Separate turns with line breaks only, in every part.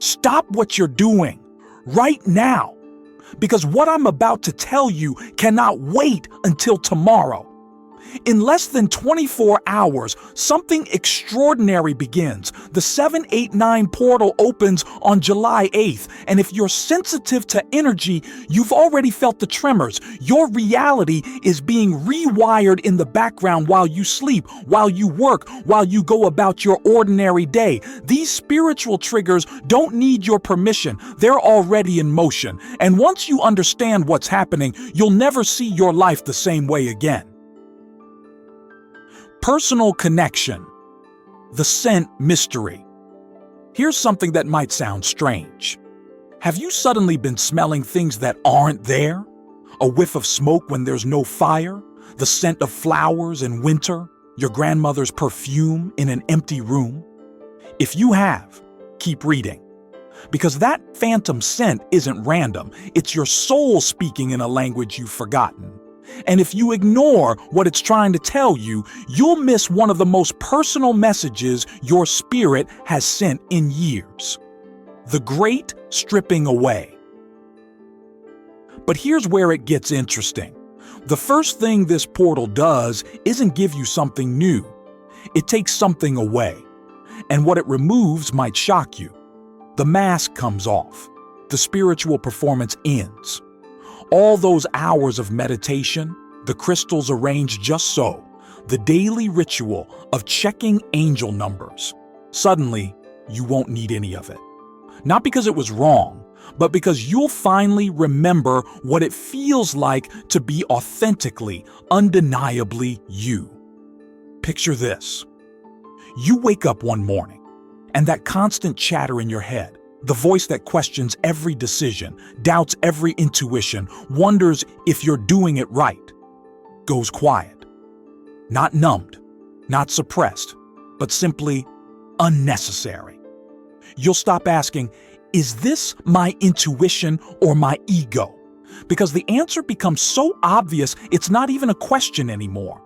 Stop what you're doing right now, because what I'm about to tell you cannot wait until tomorrow. In less than 24 hours, something extraordinary begins. The 789 portal opens on July 8th, and if you're sensitive to energy, you've already felt the tremors. Your reality is being rewired in the background while you sleep, while you work, while you go about your ordinary day. These spiritual triggers don't need your permission. They're already in motion. And once you understand what's happening, you'll never see your life the same way again. Personal connection. The scent mystery. Here's something that might sound strange. Have you suddenly been smelling things that aren't there? A whiff of smoke when there's no fire? The scent of flowers in winter? Your grandmother's perfume in an empty room? If you have, keep reading. Because that phantom scent isn't random. It's your soul speaking in a language you've forgotten. And if you ignore what it's trying to tell you, you'll miss one of the most personal messages your spirit has sent in years. The Great Stripping Away. But here's where it gets interesting. The first thing this portal does isn't give you something new. It takes something away. And what it removes might shock you. The mask comes off. The spiritual performance ends. All those hours of meditation, the crystals arranged just so, the daily ritual of checking angel numbers. Suddenly, you won't need any of it. Not because it was wrong, but because you'll finally remember what it feels like to be authentically, undeniably you. Picture this. You wake up one morning, and that constant chatter in your head, the voice that questions every decision, doubts every intuition, wonders if you're doing it right, goes quiet. Not numbed, not suppressed, but simply unnecessary. You'll stop asking, is this my intuition or my ego? Because the answer becomes so obvious, it's not even a question anymore.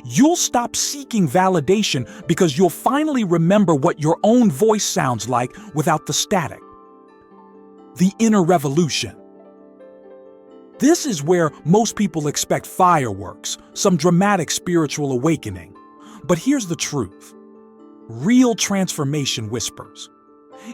You'll stop seeking validation because you'll finally remember what your own voice sounds like without the static. The inner revolution. This is where most people expect fireworks, some dramatic spiritual awakening. But here's the truth. Real transformation whispers.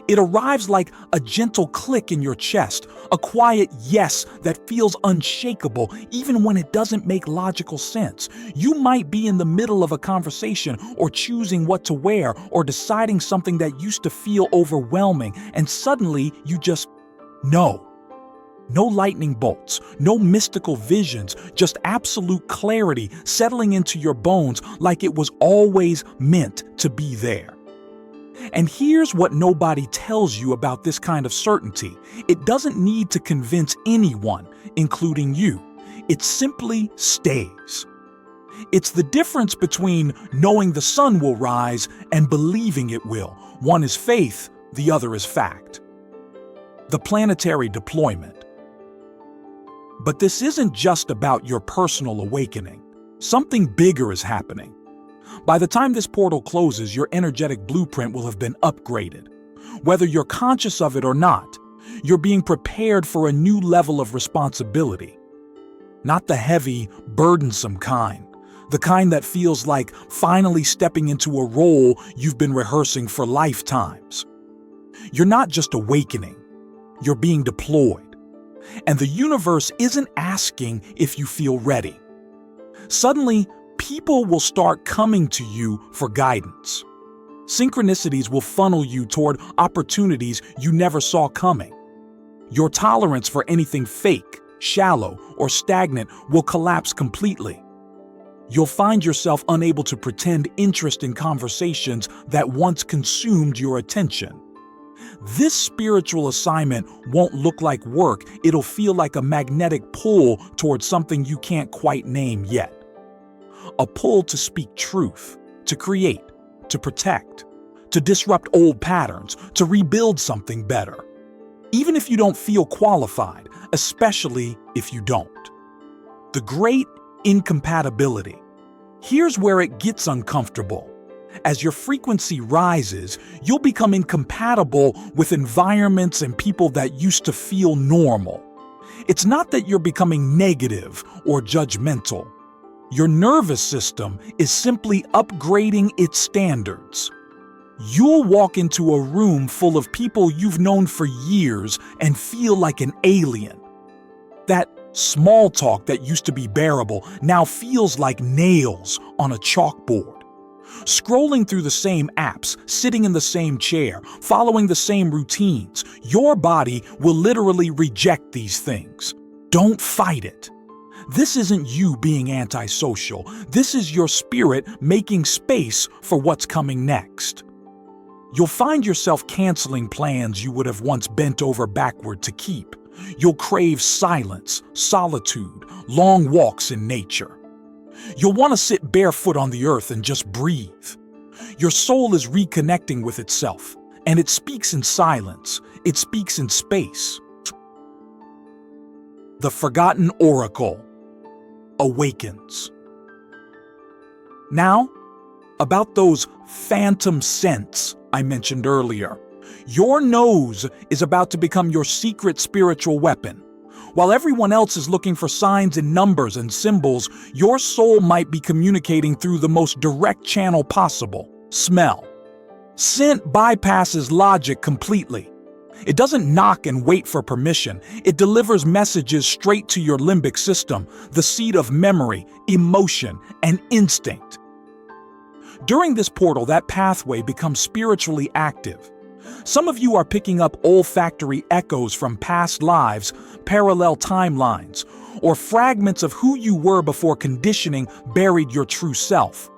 It arrives like a gentle click in your chest, a quiet yes that feels unshakable even when it doesn't make logical sense. You might be in the middle of a conversation or choosing what to wear or deciding something that used to feel overwhelming, and suddenly you just know. No lightning bolts, no mystical visions, just absolute clarity settling into your bones like it was always meant to be there. And here's what nobody tells you about this kind of certainty. It doesn't need to convince anyone, including you. It simply stays. It's the difference between knowing the sun will rise and believing it will. One is faith, the other is fact. The planetary deployment. But this isn't just about your personal awakening. Something bigger is happening. By the time this portal closes, your energetic blueprint will have been upgraded. Whether you're conscious of it or not, you're being prepared for a new level of responsibility. Not the heavy, burdensome kind. The kind that feels like finally stepping into a role you've been rehearsing for lifetimes. You're not just awakening. You're being deployed. And the universe isn't asking if you feel ready. Suddenly, people will start coming to you for guidance. Synchronicities will funnel you toward opportunities you never saw coming. Your tolerance for anything fake, shallow, or stagnant will collapse completely. You'll find yourself unable to pretend interest in conversations that once consumed your attention. This spiritual assignment won't look like work. It'll feel like a magnetic pull towards something you can't quite name yet. A pull to speak truth, to create, to protect, to disrupt old patterns, to rebuild something better. Even if you don't feel qualified, especially if you don't. The great incompatibility. Here's where it gets uncomfortable. As your frequency rises, you'll become incompatible with environments and people that used to feel normal. It's not that you're becoming negative or judgmental. Your nervous system is simply upgrading its standards. You'll walk into a room full of people you've known for years and feel like an alien. That small talk that used to be bearable now feels like nails on a chalkboard. Scrolling through the same apps, sitting in the same chair, following the same routines, your body will literally reject these things. Don't fight it. This isn't you being antisocial. This is your spirit making space for what's coming next. You'll find yourself canceling plans you would have once bent over backward to keep. You'll crave silence, solitude, long walks in nature. You'll want to sit barefoot on the earth and just breathe. Your soul is reconnecting with itself, and it speaks in silence. It speaks in space. The forgotten oracle awakens. Now, about those phantom scents I mentioned earlier. Your nose is about to become your secret spiritual weapon. While everyone else is looking for signs in numbers and symbols, your soul might be communicating through the most direct channel possible: smell. Scent bypasses logic completely. It doesn't knock and wait for permission. It delivers messages straight to your limbic system, the seat of memory, emotion, and instinct. During this portal, that pathway becomes spiritually active. Some of you are picking up olfactory echoes from past lives, parallel timelines, or fragments of who you were before conditioning buried your true self.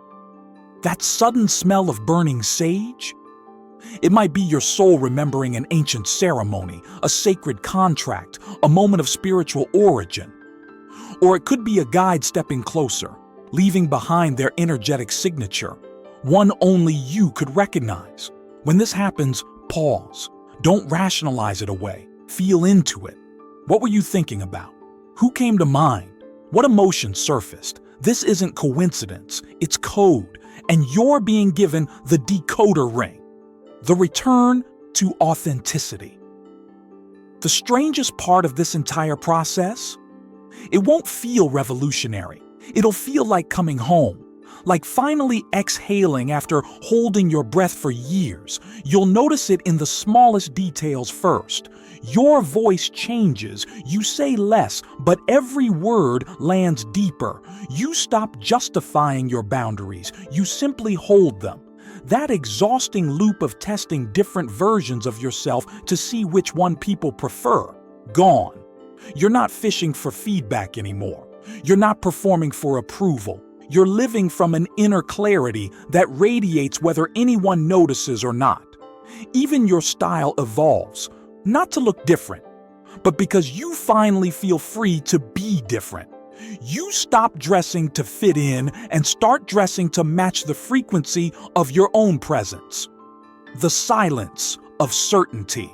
That sudden smell of burning sage? It might be your soul remembering an ancient ceremony, a sacred contract, a moment of spiritual origin. Or it could be a guide stepping closer, leaving behind their energetic signature, one only you could recognize. When this happens, pause. Don't rationalize it away. Feel into it. What were you thinking about? Who came to mind? What emotion surfaced? This isn't coincidence. It's code, and you're being given the decoder ring. The return to authenticity. The strangest part of this entire process? It won't feel revolutionary. It'll feel like coming home. Like finally exhaling after holding your breath for years. You'll notice it in the smallest details first. Your voice changes. You say less, but every word lands deeper. You stop justifying your boundaries. You simply hold them. That exhausting loop of testing different versions of yourself to see which one people prefer. Gone. You're not fishing for feedback anymore. You're not performing for approval. You're living from an inner clarity that radiates whether anyone notices or not. Even your style evolves, not to look different, but because you finally feel free to be different. You stop dressing to fit in and start dressing to match the frequency of your own presence. The silence of certainty.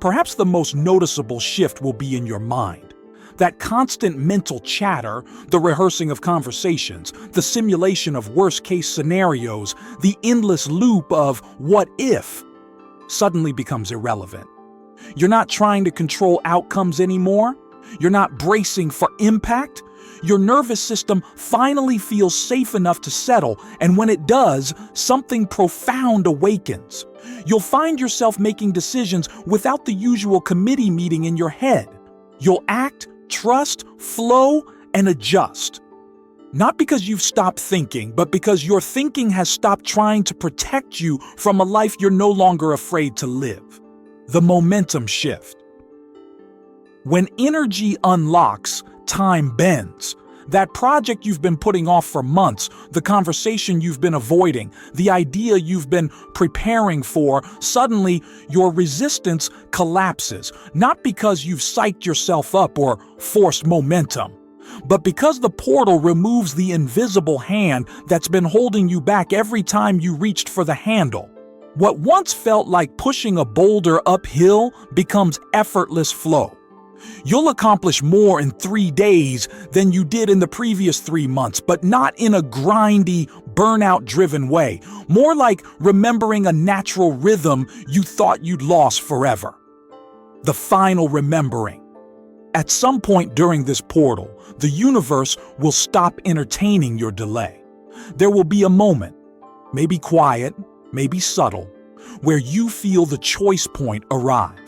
Perhaps the most noticeable shift will be in your mind. That constant mental chatter, the rehearsing of conversations, the simulation of worst-case scenarios, the endless loop of what if, suddenly becomes irrelevant. You're not trying to control outcomes anymore. You're not bracing for impact. Your nervous system finally feels safe enough to settle, and when it does, something profound awakens. You'll find yourself making decisions without the usual committee meeting in your head. You'll act, trust, flow, and adjust. Not because you've stopped thinking, but because your thinking has stopped trying to protect you from a life you're no longer afraid to live. The momentum shift. When energy unlocks, time bends. That project you've been putting off for months, the conversation you've been avoiding, the idea you've been preparing for, suddenly your resistance collapses, not because you've psyched yourself up or forced momentum, but because the portal removes the invisible hand that's been holding you back every time you reached for the handle. What once felt like pushing a boulder uphill becomes effortless flow. You'll accomplish more in 3 days than you did in the previous 3 months, but not in a grindy, burnout-driven way. More like remembering a natural rhythm you thought you'd lost forever. The final remembering. At some point during this portal, the universe will stop entertaining your delay. There will be a moment, maybe quiet, maybe subtle, where you feel the choice point arrive.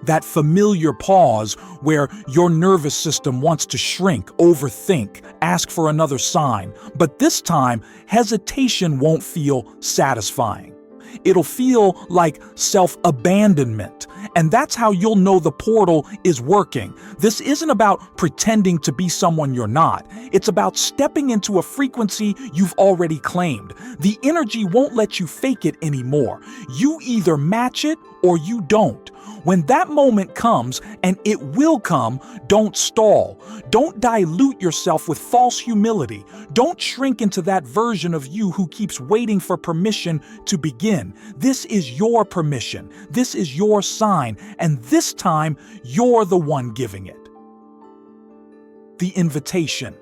That familiar pause where your nervous system wants to shrink, overthink, ask for another sign. But this time, hesitation won't feel satisfying. It'll feel like self-abandonment. And that's how you'll know the portal is working. This isn't about pretending to be someone you're not. It's about stepping into a frequency you've already claimed. The energy won't let you fake it anymore. You either match it or you don't. When that moment comes, and it will come, don't stall. Don't dilute yourself with false humility. Don't shrink into that version of you who keeps waiting for permission to begin. This is your permission. This is your sign, and this time, you're the one giving it. The invitation.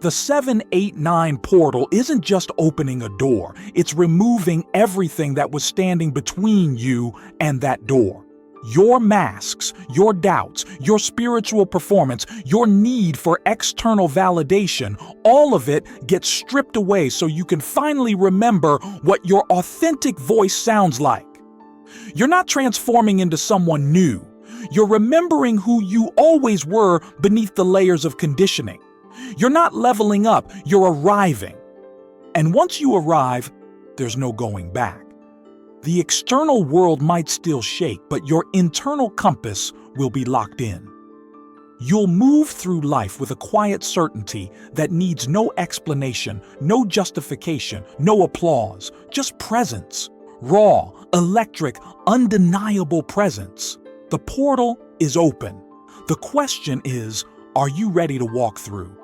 The 789 portal isn't just opening a door, it's removing everything that was standing between you and that door. Your masks, your doubts, your spiritual performance, your need for external validation, all of it gets stripped away so you can finally remember what your authentic voice sounds like. You're not transforming into someone new. You're remembering who you always were beneath the layers of conditioning. You're not leveling up, you're arriving. And once you arrive, there's no going back. The external world might still shake, but your internal compass will be locked in. You'll move through life with a quiet certainty that needs no explanation, no justification, no applause, just presence. Raw, electric, undeniable presence. The portal is open. The question is, are you ready to walk through?